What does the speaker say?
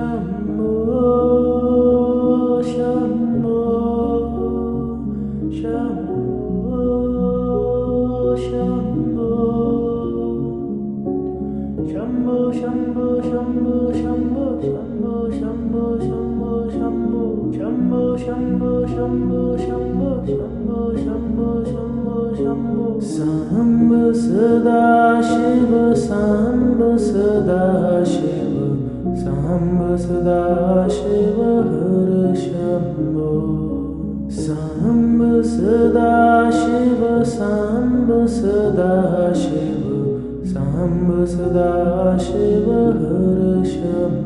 Shambho, Shambho, Shambho, Shambho, Shambho, Shambho, Shambho, Shambho, Shambho, Shambho, Shambho, Shambho, Shambho, Shambho, Shambho, Shambho, Shambho, Shambho, Shambho, Sambh Sada Shiva, Sambh Sada Shiva, Sambh Sada Shiva, Har Shambho. Sambh Sada Shiva, Sambh Sada Shiva, Sambh Sada Shiva, Har Shambho.